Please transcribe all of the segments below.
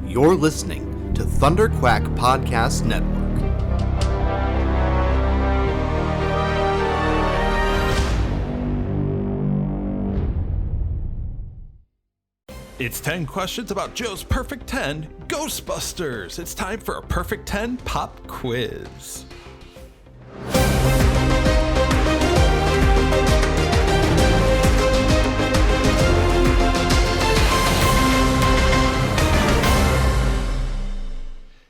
You're listening to Thunderquack Podcast Network. It's 10 questions about Joe's Perfect 10 Ghostbusters. It's time for a Perfect 10 pop quiz.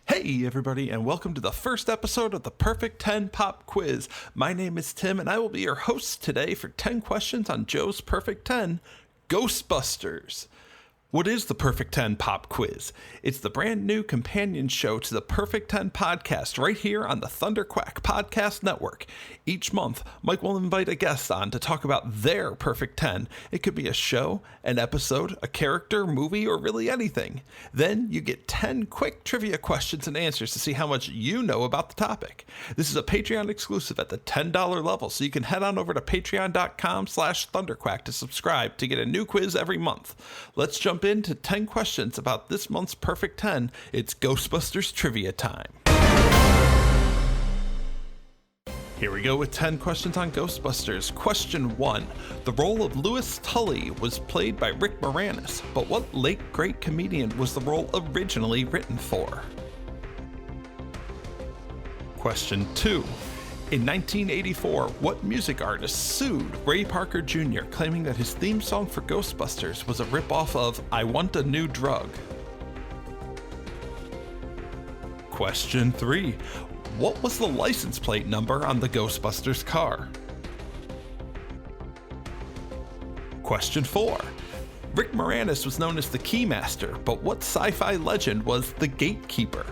Hey everybody, and welcome to the first episode of the Perfect 10 Pop Quiz. My name is Tim, and I will be your host today for 10 questions on Joe's Perfect 10 Ghostbusters. What is the Perfect 10 Pop Quiz? It's the brand new companion show to the Perfect 10 podcast right here on the Thunderquack Podcast Network. Each month, Mike will invite a guest on to talk about their Perfect 10. It could be a show, an episode, a character, movie, or really anything. Then you get 10 quick trivia questions and answers to see how much you know about the topic. This is a Patreon exclusive at the $10 level, so you can head on over to patreon.com/thunderquack to subscribe to get a new quiz every month. Let's jump into 10 questions about this month's Perfect 10. It's Ghostbusters trivia time. Here we go with 10 questions on Ghostbusters. Question 1. The role of Louis Tully was played by Rick Moranis, but what late great comedian was the role originally written for? Question 2. In 1984, what music artist sued Ray Parker Jr., claiming that his theme song for Ghostbusters was a ripoff of I Want a New Drug? Question 3. What was the license plate number on the Ghostbusters car? Question 4. Rick Moranis was known as the Keymaster, but what sci-fi legend was the Gatekeeper?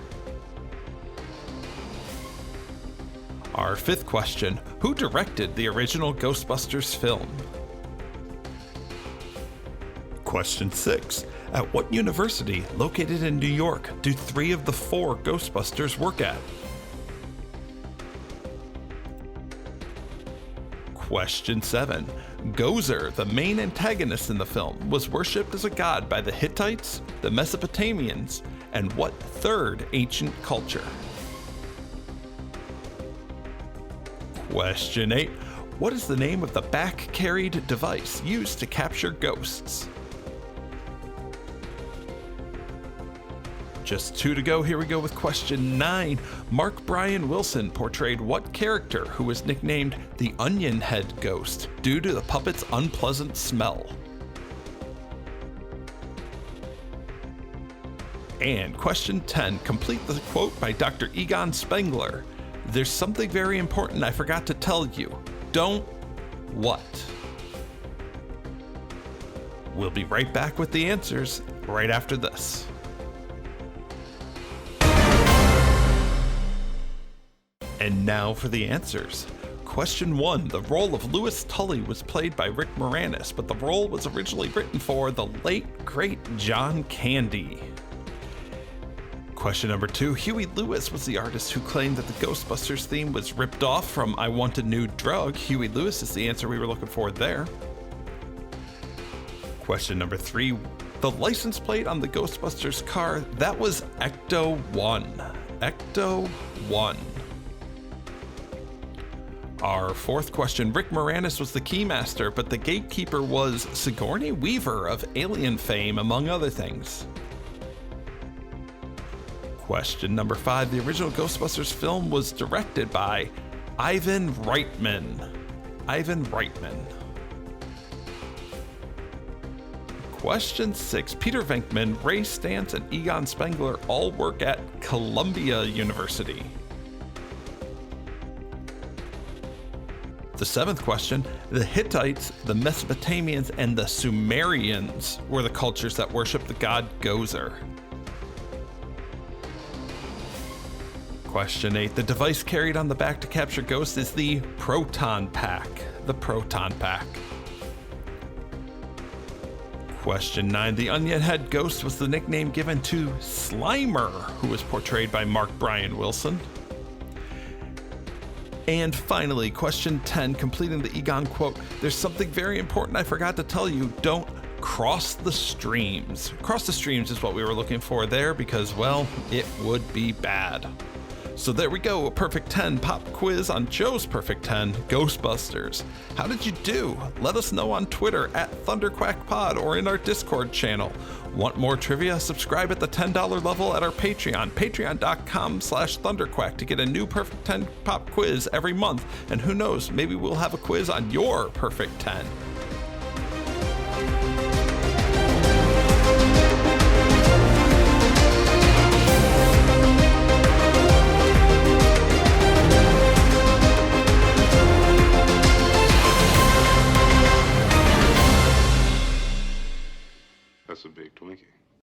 Our fifth question, who directed the original Ghostbusters film? Question 6, at what university located in New York do 3 of the 4 Ghostbusters work at? Question 7, Gozer, the main antagonist in the film, was worshipped as a god by the Hittites, the Mesopotamians, and what third ancient culture? Question 8. What is the name of the back-carried device used to capture ghosts? Just 2 to go. Here we go with question 9. Mark Brian Wilson portrayed what character who was nicknamed the Onion Head Ghost due to the puppet's unpleasant smell? And question 10. Complete the quote by Dr. Egon Spengler. There's something very important I forgot to tell you. Don't what? We'll be right back with the answers right after this. And now for the answers. Question 1. The role of Louis Tully was played by Rick Moranis, but the role was originally written for the late, great John Candy. Question number 2, Huey Lewis was the artist who claimed that the Ghostbusters theme was ripped off from I Want a New Drug. Huey Lewis is the answer we were looking for there. Question number 3, the license plate on the Ghostbusters car, that was Ecto 1. Ecto 1. Our fourth question, Rick Moranis was the Keymaster, but the Gatekeeper was Sigourney Weaver of Alien fame, among other things. Question number 5, the original Ghostbusters film was directed by Ivan Reitman. Ivan Reitman. Question 6, Peter Venkman, Ray Stantz, and Egon Spengler all work at Columbia University. The 7th question, the Hittites, the Mesopotamians, and the Sumerians were the cultures that worshiped the god Gozer. Question 8. The device carried on the back to capture ghosts is the Proton Pack. The Proton Pack. Question 9. The Onion Head Ghost was the nickname given to Slimer, who was portrayed by Mark Brian Wilson. And finally, question 10, completing the Egon quote, there's something very important I forgot to tell you, don't Cross the Streams. Cross the Streams is what we were looking for there because, well, it would be bad. So there we go, a perfect 10 pop quiz on Joe's perfect 10, Ghostbusters. How did you do? Let us know on Twitter at ThunderQuackPod or in our Discord channel. Want more trivia? Subscribe at the $10 level at our Patreon, patreon.com/ThunderQuack to get a new perfect 10 pop quiz every month. And who knows, maybe we'll have a quiz on your perfect 10.